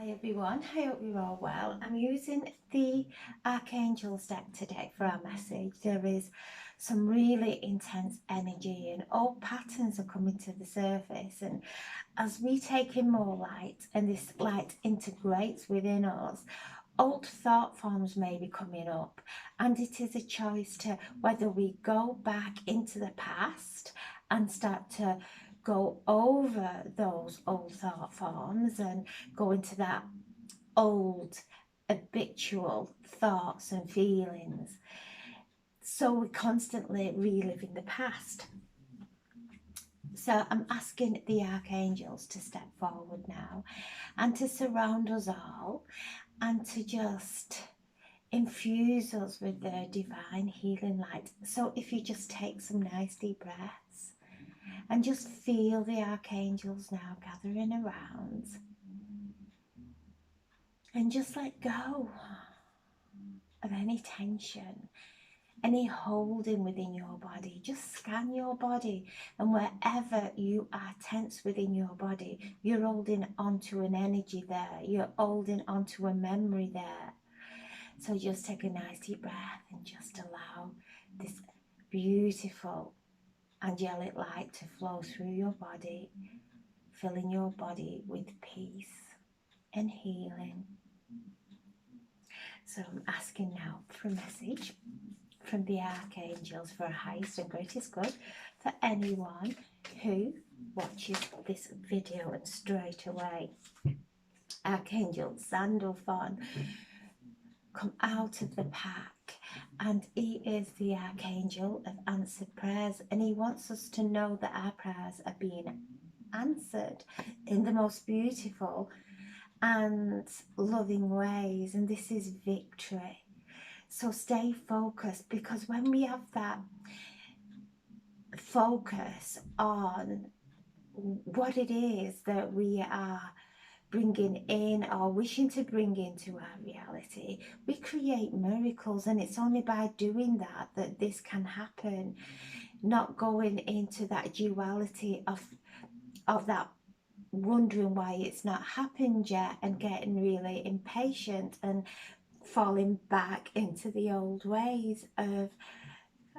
Hi everyone, I hope you're all well. I'm using the Archangel's deck today for our message. There is some really intense energy and old patterns are coming to the surface, and as we take in more light and this light integrates within us, old thought forms may be coming up, and it is a choice to whether we go back into the past and start to go over those old thought forms and go into that old habitual thoughts and feelings. So we're constantly reliving the past. So I'm asking the archangels to step forward now and to surround us all and to just infuse us with their divine healing light. So if you just take some nice deep breaths and just feel the archangels now gathering around, and just let go of any tension, any holding within your body. Just scan your body, and wherever you are tense within your body, you're holding onto an energy there, you're holding onto a memory there. So just take a nice deep breath and just allow this beautiful angelic light to flow through your body, filling your body with peace and healing. So I'm asking now for a message from the archangels for highest and greatest good for anyone who watches this video. And straight away, Archangel Sandalphon come out of the pack, and he is the archangel of answered prayers, and he wants us to know that our prayers are being answered in the most beautiful and loving ways, and this is victory. So stay focused, because when we have that focus on what it is that we are bringing in or wishing to bring into our reality, we create miracles. And it's only by doing that that this can happen, not going into that duality of that wondering why it's not happened yet and getting really impatient and falling back into the old ways of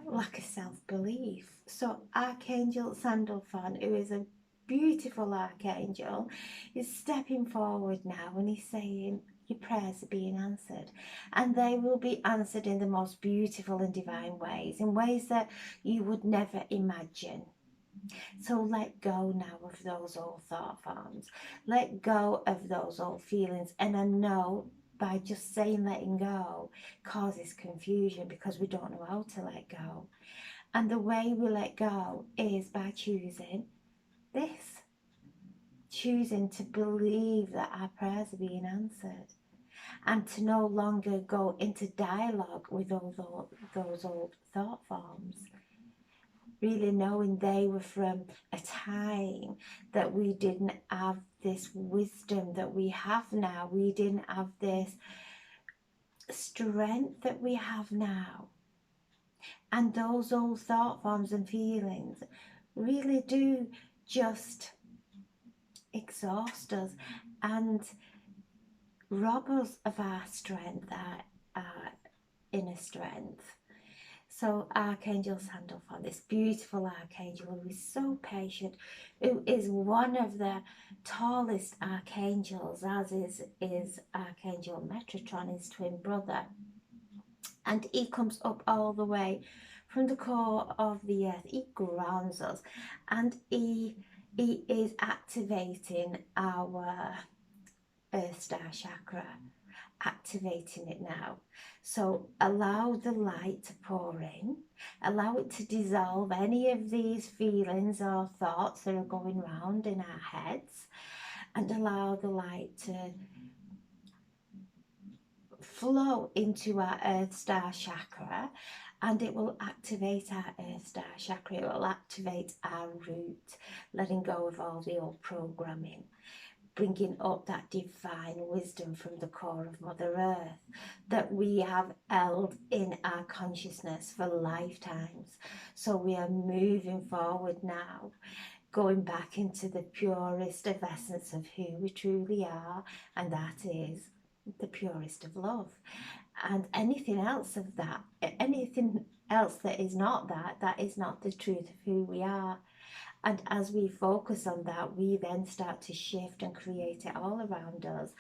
lack of self-belief. So Archangel Sandalphon, who is a beautiful archangel, is stepping forward now, and he's saying your prayers are being answered, and they will be answered in the most beautiful and divine ways, in ways that you would never imagine. So let go now of those old thought forms, let go of those old feelings. And I know by just saying letting go causes confusion, because we don't know how to let go. And the way we let go is by choosing this, choosing to believe that our prayers are being answered, and to no longer go into dialogue with all those old thought forms, really knowing they were from a time that we didn't have this wisdom that we have now. We didn't have this strength that we have now. And those old thought forms and feelings really do just exhaust us and rob us of our strength, our inner strength. So Archangel Sandalphon, this beautiful archangel who is so patient, who is one of the tallest archangels, as is Archangel Metatron, his twin brother. And he comes up all the way from the core of the earth. He grounds us, and he is activating our Earth Star chakra, activating it now. So allow the light to pour in, allow it to dissolve any of these feelings or thoughts that are going round in our heads, and allow the light to flow into our Earth Star chakra, and it will activate our Earth Star chakra. It will activate our root, letting go of all the old programming, bringing up that divine wisdom from the core of Mother Earth that we have held in our consciousness for lifetimes. So we are moving forward now going back into the purest of essence of who we truly are, and that is the purest of love. And anything else of that, anything else that is not that, that is not the truth of who we are. And as we focus on that, we then start to shift and create it all around us.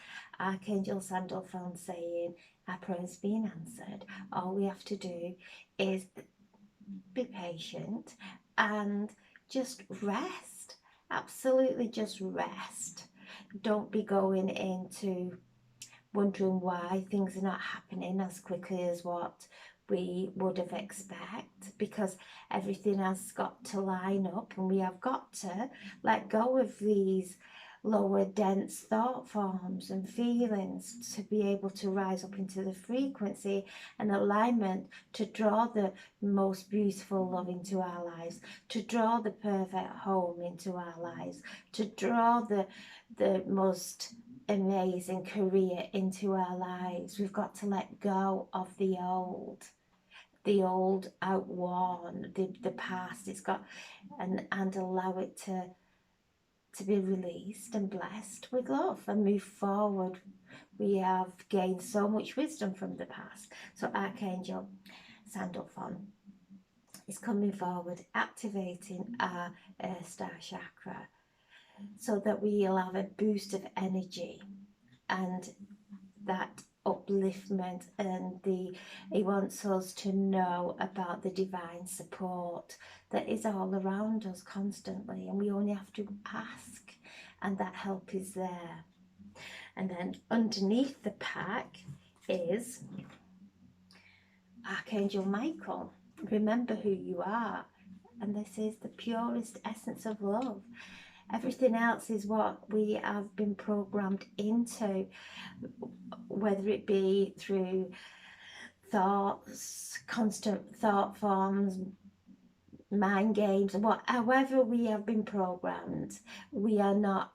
Archangel Sandalphon saying, our prayer's been answered. All we have to do is be patient and just rest. Absolutely just rest. Don't be going into wondering why things are not happening as quickly as what we would have expected, because everything has got to line up, and we have got to let go of these lower dense thought forms and feelings to be able to rise up into the frequency and alignment to draw the most beautiful love into our lives, to draw the perfect home into our lives, to draw the most amazing career into our lives. We've got to let go of the old outworn, the past. It's got and allow it to be released and blessed with love and move forward. We have gained so much wisdom from the past. So Archangel Sandalphon is coming forward, activating our Earth Star chakra so that we'll have a boost of energy and that upliftment, and he wants us to know about the divine support that is all around us constantly, and we only have to ask, and that help is there. And then underneath the pack is Archangel Michael. Remember who you are, and this is the purest essence of love. Everything else is what we have been programmed into, whether it be through thoughts, constant thought forms, mind games, however we have been programmed. We are not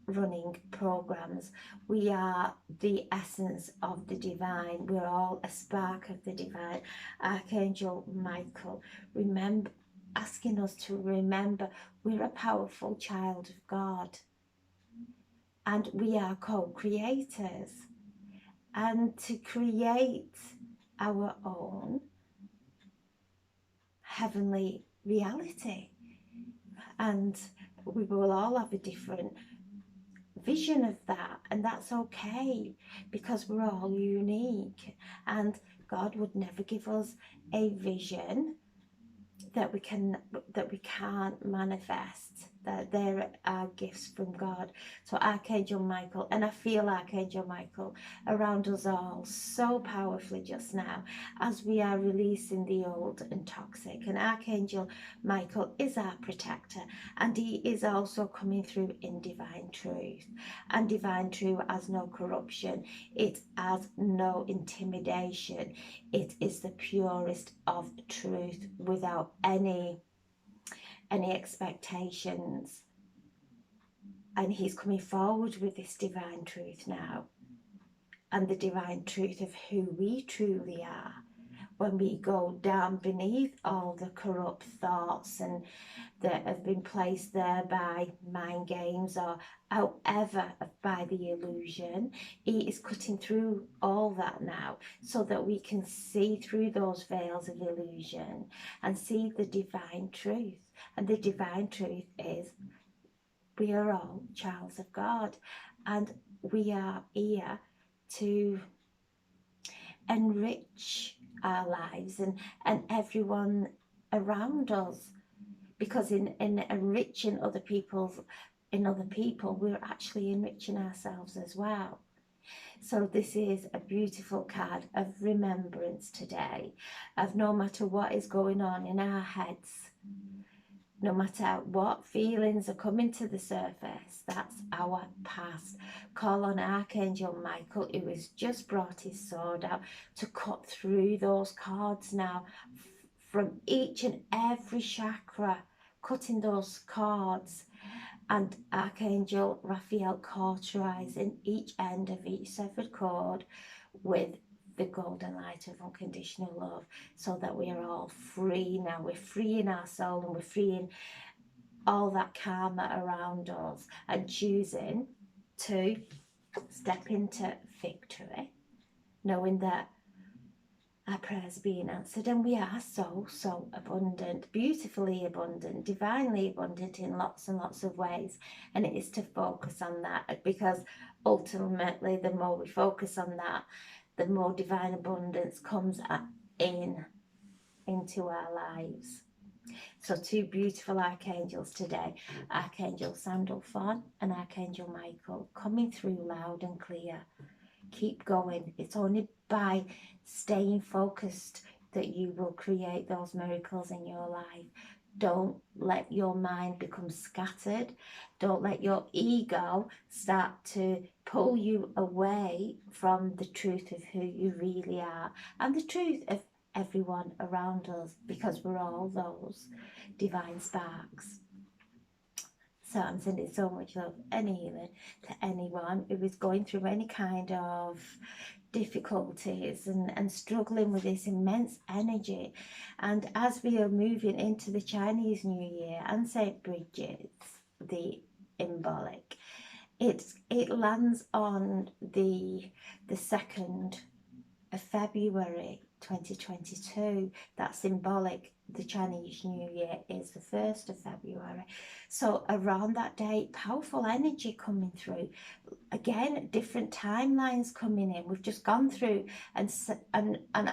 running programs. We are the essence of the divine. We're all a spark of the divine. Archangel Michael, remember, asking us to remember we're a powerful child of God, and we are co-creators, and to create our own heavenly reality. And we will all have a different vision of that, and that's okay, because we're all unique, and God would never give us a vision that we can't manifest, that there are gifts from God. So Archangel Michael, and I feel Archangel Michael around us all so powerfully just now as we are releasing the old and toxic. And Archangel Michael is our protector, and he is also coming through in divine truth, and divine truth has no corruption, it has no intimidation, it is the purest of truth without any expectations. And he's coming forward with this divine truth now, and the divine truth of who we truly are when we go down beneath all the corrupt thoughts and that have been placed there by mind games or however by the illusion. He is cutting through all that now so that we can see through those veils of illusion and see the divine truth. And the divine truth is we are all children of God, and we are here to enrich our lives and everyone around us, because in enriching other people, we're actually enriching ourselves as well. So this is a beautiful card of remembrance today, of no matter what is going on in our heads, no matter what feelings are coming to the surface, that's our past. Call on Archangel Michael, who has just brought his sword out to cut through those cords now from each and every chakra, cutting those cords. And Archangel Raphael cauterizing each end of each severed cord with the golden light of unconditional love, so that we are all free now. We're freeing our soul, and we're freeing all that karma around us and choosing to step into victory, knowing that our prayers are being answered, and we are so abundant, beautifully abundant, divinely abundant in lots and lots of ways. And it is to focus on that, because ultimately the more we focus on that, the more divine abundance comes into our lives. So two beautiful archangels today, Archangel Sandalphon and Archangel Michael, coming through loud and clear. Keep going. It's only by staying focused that you will create those miracles in your life. Don't let your mind become scattered. Don't let your ego start to pull you away from the truth of who you really are and the truth of everyone around us, because we're all those divine sparks. So I'm sending so much love and healing to anyone who is going through any kind of difficulties and struggling with this immense energy. And as we are moving into the Chinese New Year and St. Bridget's, the symbolic, it lands on the 2nd of February 2022. That's symbolic. The Chinese New Year is the 1st of February. So around that date, powerful energy coming through. Again, different timelines coming in. We've just gone through and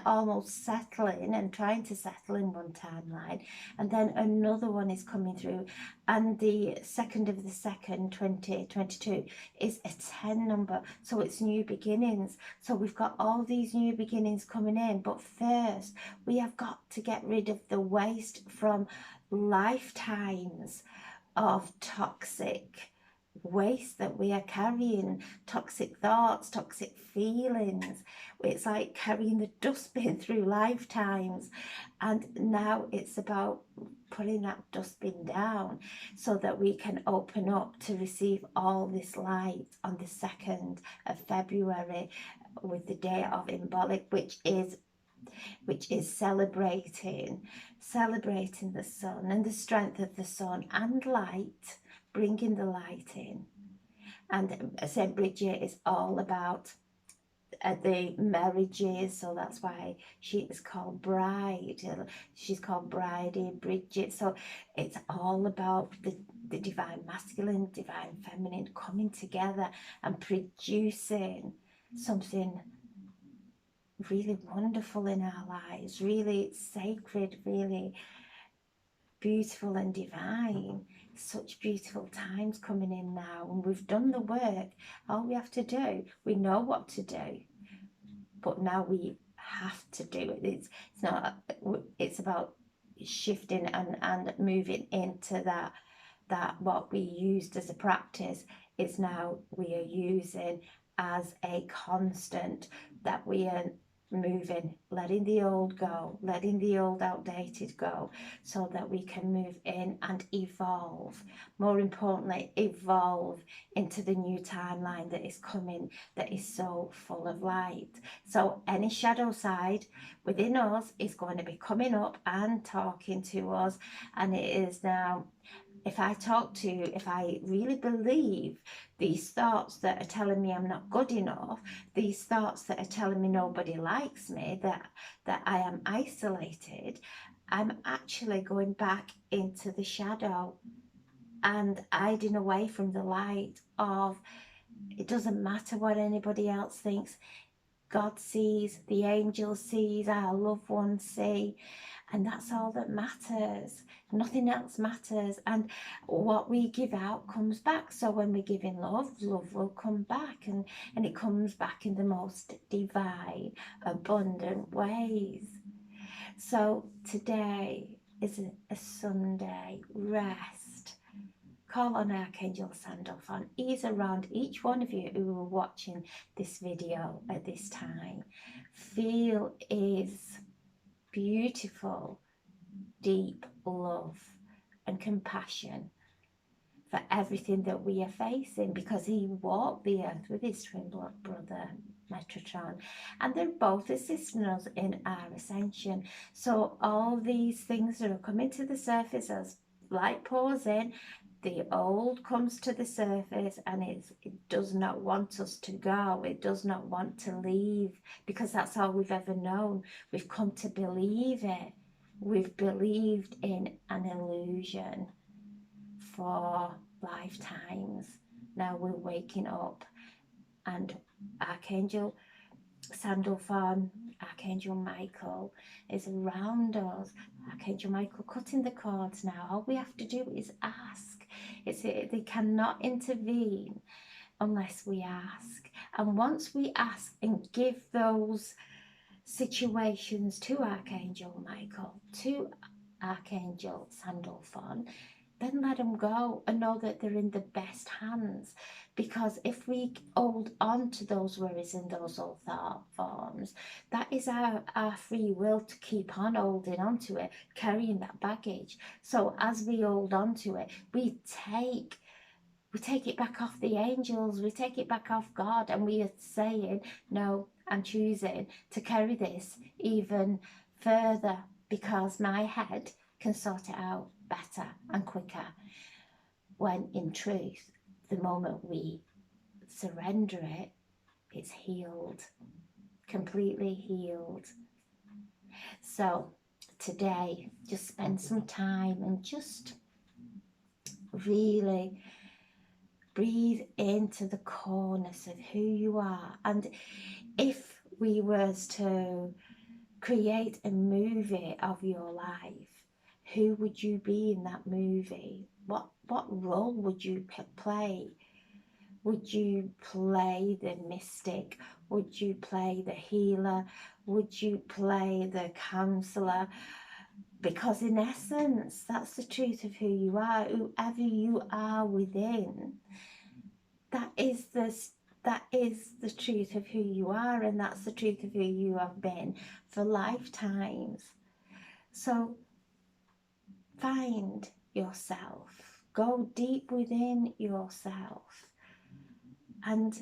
almost settling and trying to settle in one timeline, and then another one is coming through, and the 2nd of the 2nd 2022 is a 10 number, so it's new beginnings. So we've got all these new beginnings coming in, but first we have got to get rid of the waste from lifetimes of toxic waste that we are carrying, toxic thoughts, toxic feelings. It's like carrying the dustbin through lifetimes, and now it's about putting that dustbin down so that we can open up to receive all this light on the 2nd of February with the day of symbolic, which is celebrating the sun and the strength of the sun and light, bringing the light in. And St. Bridget is all about the marriages, so that's why she is called bride. She's called Bridie Bridget. So it's all about the divine masculine, divine feminine coming together and producing something really wonderful in our lives, really sacred, really beautiful and divine. Such beautiful times coming in now, and we've done the work. All we have to do, we know what to do, but now we have to do it. It's not, it's about shifting and moving into that what we used as a practice is now we are using as a constant, that we are moving, letting the old go, letting the old outdated go, so that we can move in and evolve. More importantly, evolve into the new timeline that is coming, that is so full of light. So any shadow side within us is going to be coming up and talking to us, and it is now, if I really believe these thoughts that are telling me I'm not good enough, these thoughts that are telling me nobody likes me, that I am isolated, I'm actually going back into the shadow and hiding away from the light of, it doesn't matter what anybody else thinks. God sees, the angel sees, our loved ones see, and that's all that matters. Nothing else matters. And what we give out comes back. So when we give in love, love will come back, and it comes back in the most divine, abundant ways. So today is a Sunday. Rest. Call on Archangel Sandalphon. He's around each one of you who are watching this video at this time. Feel his beautiful, deep love and compassion for everything that we are facing, because he walked the earth with his twin brother Metatron, and they're both assisting us in our ascension. So all these things that are coming to the surface as light pours in, the old comes to the surface, and it does not want us to go. It does not want to leave, because that's all we've ever known. We've come to believe it. We've believed in an illusion for lifetimes. Now we're waking up, and Archangel Sandalphon, Archangel Michael is around us. Archangel Michael cutting the cords now. All we have to do is ask. They cannot intervene unless we ask. And once we ask and give those situations to Archangel Michael, to Archangel Sandalphon, then let them go and know that they're in the best hands. Because if we hold on to those worries and those old thought forms, that is our free will to keep on holding on to it, carrying that baggage. So as we hold on to it, we take it back off the angels, we take it back off God, and we are saying, no, I'm choosing to carry this even further, because my head can sort it out better and quicker. When in truth, the moment we surrender it, it's healed, completely healed. So today, just spend some time and just really breathe into the corners of who you are. And if we was to create a movie of your life, who would you be in that movie? What role would you play? Would you play the mystic? Would you play the healer? Would you play the counselor? Because in essence, that's the truth of who you are. Whoever you are within, that is the truth of who you are, and that's the truth of who you have been for lifetimes. So find yourself, go deep within yourself, and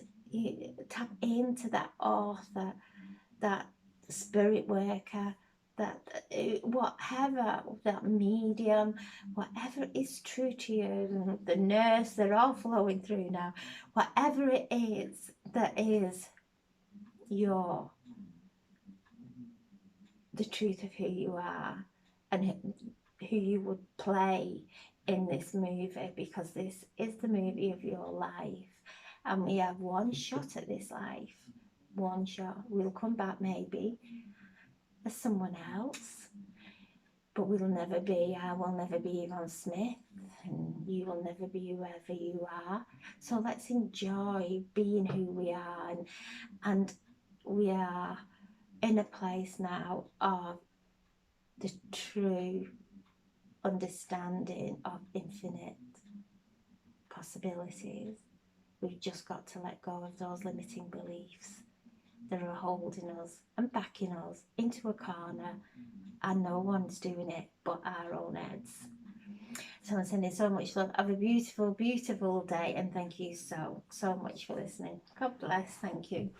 tap into that author, that spirit worker, that whatever, that medium, whatever is true to you, the nurse, they're all flowing through now. Whatever it is that is the truth of who you are, and who you would play in this movie, because this is the movie of your life, and we have one shot at this life. One shot. We'll come back maybe as someone else, but I will never be Yvonne Smith, and you will never be whoever you are. So let's enjoy being who we are, and we are in a place now of the true understanding of infinite possibilities. We've just got to let go of those limiting beliefs that are holding us and backing us into a corner, and no one's doing it but our own heads. So I'm sending so much love. Have a beautiful, beautiful day, and thank you so much for listening. God bless. Thank you.